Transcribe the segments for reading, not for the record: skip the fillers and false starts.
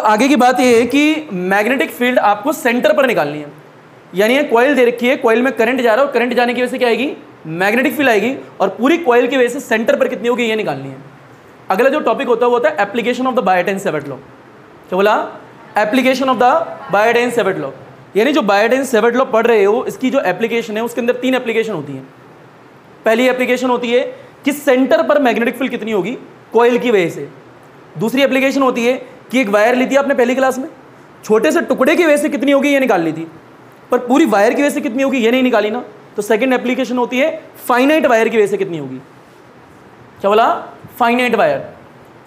आगे की बात यह है कि मैग्नेटिक फील्ड आपको सेंटर पर निकालनी है, यानी ये कॉइल दे रखी है, कॉइल में करंट जा रहा है और करंट जाने की वजह से क्या आएगी, मैग्नेटिक फील्ड आएगी, और पूरी कॉइल की वजह से सेंटर पर कितनी होगी ये निकालनी है। अगला जो टॉपिक होता है वो होता है application of the Biot-Savart law. क्या बोला? Application of the Biot-Savart law, यानी जो बायोट-सेवर्ट लॉ पढ़ रहे हो इसकी जो एप्लीकेशन है उसके अंदर 3 एप्लीकेशन होती है। पहली एप्लीकेशन होती है कि सेंटर पर मैग्नेटिक फील्ड कितनी होगी कॉइल की वजह से। दूसरी एप्लीकेशन होती है कि एक वायर ली थी आपने पहली क्लास में, छोटे से टुकड़े की वजह से कितनी होगी ये निकाल ली थी, पर पूरी वायर की वजह से कितनी होगी ये नहीं निकाली ना, तो सेकंड एप्लीकेशन होती है फाइनाइट वायर की वजह से कितनी होगी। क्या बोला? Finite wire.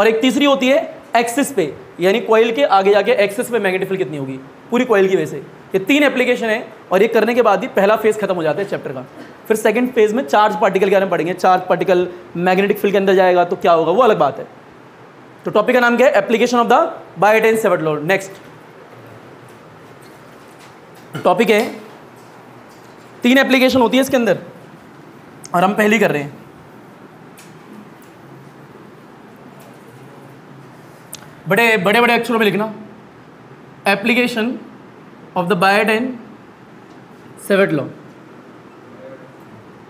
और एक तीसरी होती है एक्सिस पे, यानी कॉइल के आगे जाके एक्सिस पे मैग्नेटिक फील्ड कितनी होगी पूरी कॉइल की वजह से। ये 3 एप्लीकेशन है और ये करने के बाद ही पहला फेज खत्म हो जाता है चैप्टर का। फिर सेकंड फेज में चार्ज पार्टिकल के बारे में पढ़ेंगे, चार्ज पार्टिकल मैग्नेटिक फील्ड के अंदर जाएगा तो क्या होगा वो अलग बात है। तो टॉपिक का नाम क्या है? Application of the Biot-Savart law. Next topic है, 3 एप्लीकेशन होती है इसके अंदर और हम पहली कर रहे हैं। बड़े बड़े बड़े अक्षरों में लिखना, application of the Biot-Savart law,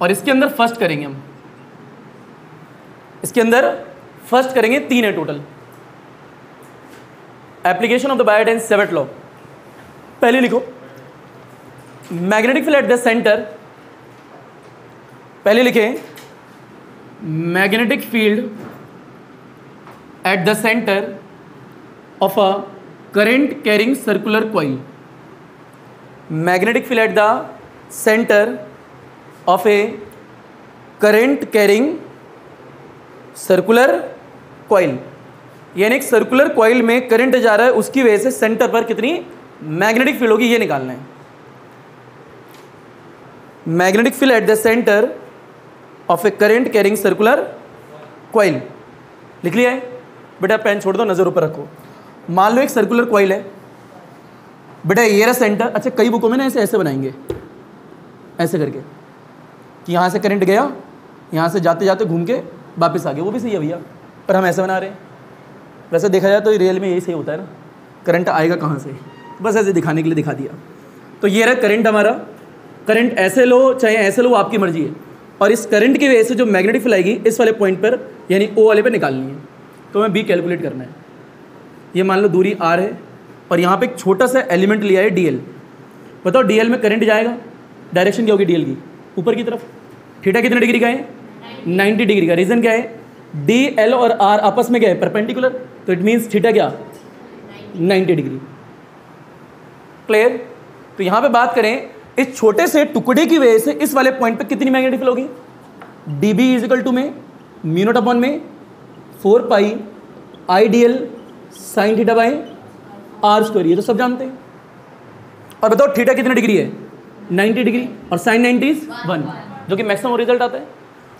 और इसके अंदर फर्स्ट करेंगे हम, इसके अंदर फर्स्ट करेंगे 3 है total. Application of the Biot-Savart law, पहले लिखो magnetic field at the centre, पहले लिखें magnetic field at the centre of a current carrying circular coil. Magnetic field at the centre of A current carrying circular coil, यानी एक circular coil में current जा रहा है उसकी वजह से सेंटर पर कितनी मैग्नेटिक फील्ड होगी ये निकालना है। Magnetic field at the centre of A current carrying circular coil, लिख लिया है बेटा? पेन छोड़ दो, नजर ऊपर रखो। मान लो एक सर्कुलर कॉइल है बेटा, ये रहा सेंटर। अच्छा, कई बुकों में ना ऐसे ऐसे बनाएंगे, ऐसे करके कि यहाँ से करंट गया, यहाँ से जाते जाते घूम के वापस आ गया, वो भी सही है भैया, पर हम ऐसे बना रहे हैं। वैसे देखा जाए तो रियल में यही सही होता है ना, करंट आएगा कहाँ से, बस ऐसे दिखाने के लिए दिखा दिया। तो ये रहा करंट हमारा, करंट ऐसे लो चाहे ऐसे लो आपकी मर्जी है, और इस करंट की वजह से जो मैग्नेटिक फील्ड आएगी इस वाले पॉइंट पर यानी ओ वाले पे निकालनी है। तो हमें बी कैलकुलेट करना है। ये मान लो दूरी आर है और यहाँ पे एक छोटा सा एलिमेंट लिया है डी एल। बताओ डी एल में करंट जाएगा, डायरेक्शन क्या होगी डी एल की? ऊपर की तरफ। थीटा कितने डिग्री का है? 90 डिग्री का। रीजन क्या है? डी एल और आर आपस में क्या है? परपेंडिकुलर, तो इट मीन्स थीटा क्या? 90 डिग्री। क्लियर? तो यहाँ पे बात करें इस छोटे से टुकड़े की वजह से इस वाले पॉइंट पे कितनी मैग्नेटिक फील्ड होगी? D B is equal to में म्यू नॉट अपॉन में 4 pi I D L sine theta by R square, ये तो सब जानते हैं। और बताओ थीटा कितने डिग्री है? 90 डिग्री, और साइन 90 इज 1, जो कि मैक्सिमम रिजल्ट आता है।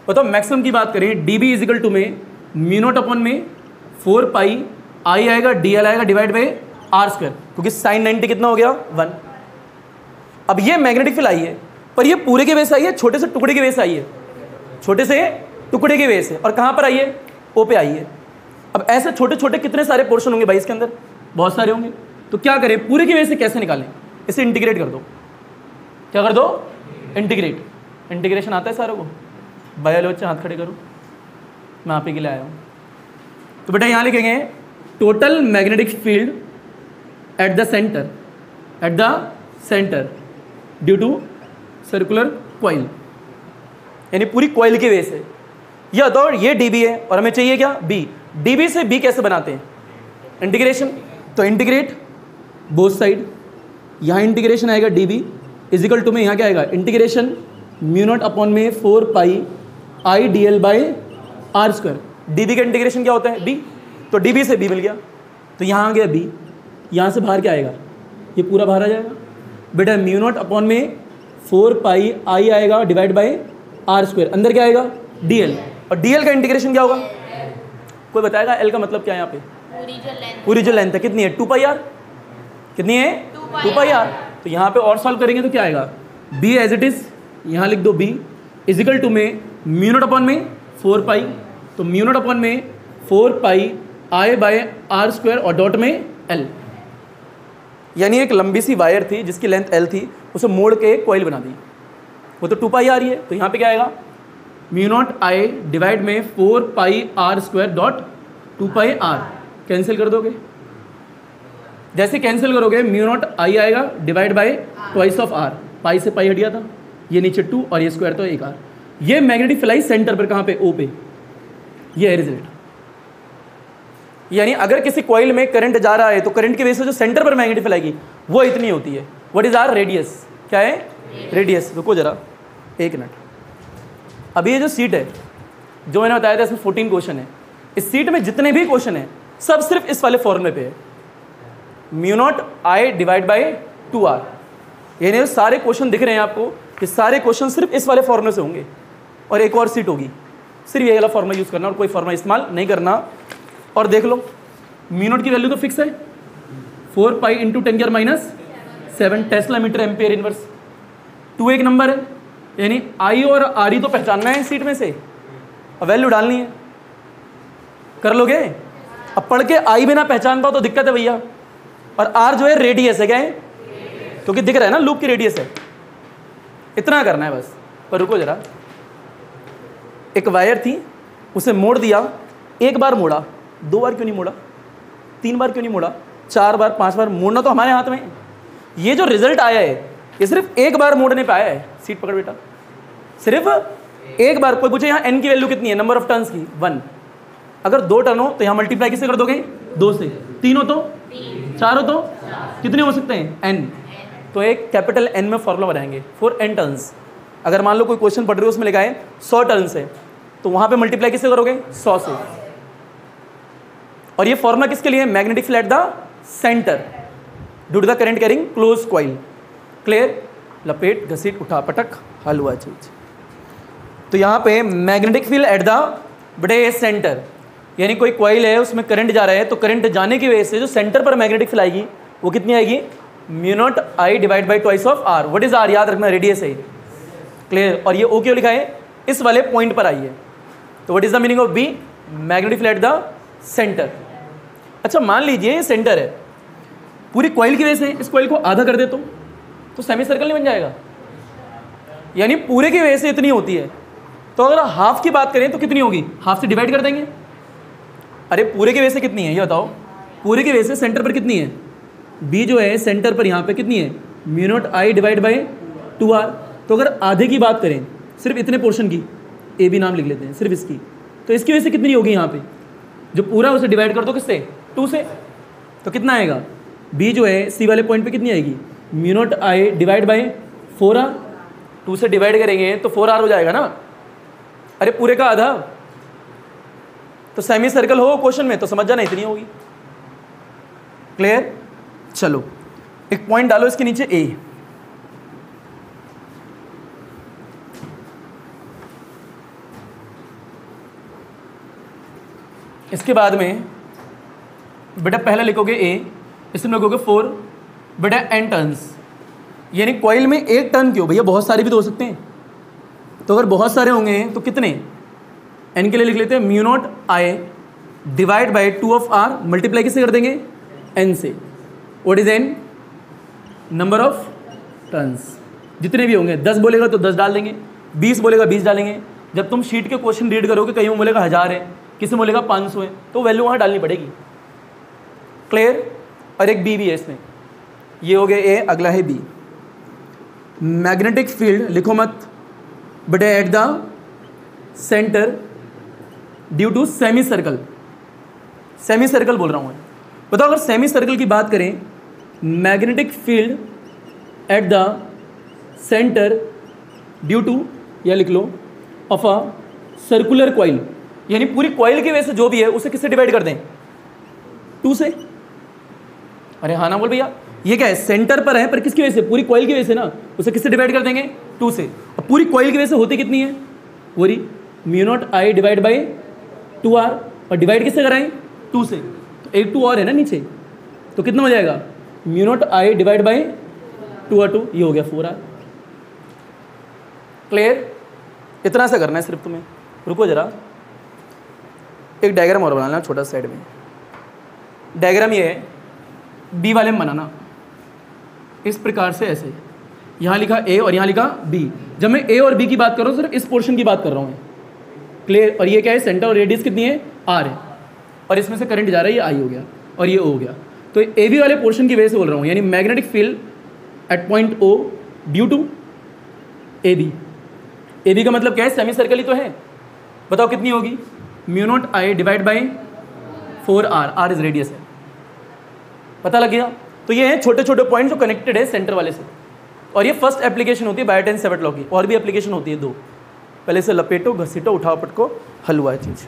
बताओ मैक्सिमम की बात करें, D B is equal to में म्यू नॉट अपॉन में 4 पाई आई आएगा डी एल आएगा डिवाइड बाई आर स्क्वायर, क्योंकि साइन 90 कितना हो गया? 1। अब ये मैग्नेटिक फील्ड आई है, पर ये पूरे के वजह से आई है, छोटे से टुकड़े की वजह से आई है, छोटे से टुकड़े की वजह से। और कहाँ पर आई है? ओ पे आई है। अब ऐसे छोटे छोटे कितने सारे पोर्शन होंगे भाई इसके अंदर? बहुत सारे होंगे। तो क्या करें, पूरे की वजह से कैसे निकालें? इसे इंटीग्रेट कर दो। क्या कर दो? इंटीग्रेट। इंटीग्रेशन आता है सारों को? बायो बच्चे हाथ खड़े करो, मैं आप ही के लिए आया हूँ। तो बेटा यहाँ लिखेंगे total magnetic field at the centre, at the centre due to circular coil, यानी पूरी कॉइल की वजह से। यह तो ये डी बी है और हमें चाहिए क्या? बी। डी बी से बी कैसे बनाते हैं? इंटीग्रेशन। तो इंटीग्रेट बोथ साइड, यहाँ इंटीग्रेशन आएगा डी बी इजिकल टू में यहाँ क्या आएगा? इंटीग्रेशन म्यू नॉट अपॉन में 4 pi I D L by R square. D B का इंटीग्रेशन क्या होता है? बी। तो डी बी से बी मिल गया, तो यहाँ आ गया बी। यहाँ से बाहर क्या आएगा? ये पूरा बाहर आ जाएगा बेटा। म्यू नॉट अपॉन में 4 पाई आई आएगा डिवाइड बाई आर स्क्वायर, अंदर क्या आएगा? D L. और डी एल का इंटीग्रेशन क्या होगा? कोई बताएगा एल का मतलब क्या है यहाँ पे? पूरी जो लेंथ है कितनी है? 2 पाई आर। कितनी है? 2 पाई आर। तो यहाँ पे और सॉल्व करेंगे तो क्या आएगा? बी एज इट इज, यहाँ लिख दो बी इजिकल टू में म्यू नॉट अपॉन में 4 पाई, तो म्यू नॉट अपॉन में 4 pi I bye are square और डॉट में L, यानी एक लंबी सी वायर थी जिसकी लेंथ L थी, उसे मोड़ के एक कॉइल बना दी, वो तो 2 पाई आ रही है, तो यहाँ पे क्या आएगा म्यू नॉट आई डिवाइड में 4 pi R square dot 2 pi R, cancel कर दोगे, जैसे कैंसिल करोगे म्यू नॉट आई आएगा divide by twice of R, pi से पाई हट गया था, ये नीचे 2 और ये स्क्वायर तो 1 आर, ये मैग्नेटिक फ्लाई सेंटर पर, कहाँ पे, O पे, ये है रिजल्ट। यानी अगर किसी कॉइल में करंट जा रहा है तो करंट की वजह से जो सेंटर पर मैग्नेटिक फ्लाई की वो इतनी होती है। व्हाट इज आर रेडियस, क्या है रेडियस। रुको जरा 1 मिनट, अभी ये जो सीट है जो मैंने बताया था इसमें 14 क्वेश्चन है, इस सीट में जितने भी क्वेश्चन है सब सिर्फ इस वाले फॉर्मूले पे है, mu naught I divide by 2r, यानी सारे क्वेश्चन दिख रहे हैं आपको, ये सारे क्वेश्चन सिर्फ इस वाले फॉर्मूले से होंगे, और एक और सीट होगी, सिर्फ ये वाला फॉर्मूला यूज़ करना और कोई फॉर्मूला इस्तेमाल नहीं करना। और देख लो म्यू नॉट की वैल्यू तो फिक्स है 4 pi into 10⁻⁷ tesla metre ampere inverse, 2 एक नंबर है, यानी आई और आर ही तो पहचानना है सीट में से, अब वैल्यू डालनी है, कर लोगे। अब पढ़ के आई बिना पहचान पाओ तो दिक्कत है भैया। और आर जो है रेडियस है, क्या है, क्योंकि दिख रहा है ना लूप की रेडियस है, इतना करना है बस। पर रुको जरा, एक वायर थी उसे मोड़ दिया, एक बार मोड़ा, 2 बार क्यों नहीं मोड़ा, 3 बार क्यों नहीं मोड़ा, 4 बार 5 बार, मोड़ना तो हमारे हाथ में है। ये जो रिजल्ट आया है ये सिर्फ एक बार मोड़ने पे आया है। सीट पकड़ बेटा, सिर्फ एक बार। कोई पूछे यहाँ एन की वैल्यू कितनी है, नंबर ऑफ टर्न्स की 1, अगर 2 टर्न हो तो यहाँ मल्टीप्लाई किससे कर दोगे, 2 से, 3 हो तो 4 हो तो कितने हो सकते हैं, n, तो एक कैपिटल N में फॉर्मूला बनाएंगे फॉर n टर्न्स। अगर मान लो कोई क्वेश्चन पढ़ रहे हो उसमें लिखा है 100 टर्न्स है, तो वहाँ पे मल्टीप्लाई किससे करोगे, 100 से। और ये फॉर्मूला किसके लिए है, magnetic field at the centre due to the current carrying close coil. Clear, लपेट घसीट उठा पटक हल हुआ चीज। तो यहाँ पे मैग्नेटिक फील्ड एट द बड़े सेंटर, यानी कोई कॉइल है उसमें करंट जा रहा है, तो करंट जाने की वजह से जो सेंटर पर मैग्नेटिक फील्ड आएगी वो कितनी आएगी, mu naught I divide by twice of R. What is R, याद रखना रेडियस है। क्लियर, और ये ओ क्यों लिखा है, इस वाले पॉइंट पर आई है। तो what is the meaning of B, magnetic field at the centre. अच्छा मान लीजिए ये सेंटर है, पूरी कॉइल की वजह से इस कॉइल को आधा कर दे तो सेमी सर्कल नहीं बन जाएगा, यानी पूरे की वजह से इतनी होती है। तो अगर हाफ की बात करें तो कितनी होगी, हाफ से डिवाइड कर देंगे। अरे पूरे की वजह से कितनी है ये बताओ, पूरे की वजह से सेंटर पर कितनी है, बी जो है सेंटर पर यहाँ पे कितनी है, mu naught I divide by 2r। तो अगर आधे की बात करें सिर्फ इतने पोर्शन की, ए बी नाम लिख लेते हैं सिर्फ इसकी, तो इसकी वजह से कितनी होगी यहाँ पे, जो पूरा उसे डिवाइड कर दो किससे, 2 से, तो कितना आएगा, बी जो है सी वाले पॉइंट पे कितनी आएगी, mu naught I divide by 4r। 2 से डिवाइड करेंगे तो 4r हो जाएगा ना, अरे पूरे का आधा। तो सेमी सर्कल हो क्वेश्चन में तो समझ जाना इतनी होगी। क्लियर, चलो एक पॉइंट डालो इसके नीचे ए। इसके बाद में बेटा पहले लिखोगे ए, इसमें लिखोगे 4 बेटा n टर्न्स, यानी कॉइल में एक टर्न क्यों भैया, बहुत सारे भी तो हो सकते हैं। तो अगर बहुत सारे होंगे तो कितने, n के लिए लिख लेते हैं mu naught I divide by 2 of r, multiply किससे कर देंगे, n से। What is n, number of turns, जितने भी होंगे, 10 बोलेगा तो 10 डाल देंगे, 20 बोलेगा 20 डालेंगे। जब तुम शीट के क्वेश्चन रीड करोगे कहीं वो बोलेगा 1000 है, किसी बोलेगा 500 है, तो वैल्यू वहाँ डालनी पड़ेगी। क्लियर, और एक बी भी है इसमें, ये हो गया ए, अगला है बी। मैग्नेटिक फील्ड लिखो मत बटे at the centre due to semi circle, semi circle बोल रहा हूँ मैं। बताओ अगर सेमी सर्कल की बात करें, magnetic field at the centre due to, या लिख लो ऑफ अ सर्कुलर कॉइल, यानी पूरी कॉइल की वजह से जो भी है उसे किससे डिवाइड कर दें, 2 से। अरे हाँ ना बोल भैया, ये क्या है, सेंटर पर है पर किसकी वजह से, पूरी कॉइल की वजह से ना, उसे किससे डिवाइड कर देंगे, 2 से। अब पूरी कॉइल की वजह से होती कितनी है, पूरी mu naught I divide by 2r, और डिवाइड किससे कराएं, 2 से, तो एक 2 और है ना नीचे, तो कितना हो जाएगा, mu naught I divide by 2r2, ये हो गया 4r। क्लियर, इतना सा करना है सिर्फ तुम्हें। रुको जरा, एक डायग्राम और बनाना छोटा साइड में। डायग्राम ये है, बी वाले में बनाना इस प्रकार से, ऐसे यहाँ लिखा ए और यहाँ लिखा बी। जब मैं ए और बी की बात कर रहा हूँ सिर्फ इस पोर्शन की बात कर रहा हूँ, क्लियर। और ये क्या है, सेंटर और रेडियस कितनी है, आर है, और इसमें से करंट जा रहा है, ये आई हो गया और ये ओ हो गया। तो ए बी वाले पोर्शन की वजह से बोल रहा हूँ, यानी magnetic field at point O due to A B. A B का मतलब क्या है, सेमी सर्कल ही तो है। बताओ कितनी होगी, mu naught I divide by 4 R, R is radius है, पता लग गया। तो ये हैं छोटे छोटे पॉइंट जो कनेक्टेड है सेंटर वाले से। और ये फर्स्ट एप्लीकेशन होती है बायोटेन सेवेट लॉ की, और भी एप्लीकेशन होती है 2। पहले से लपेटो, घसीटो, उठाओ, पटको, हल हुआ है चीज़।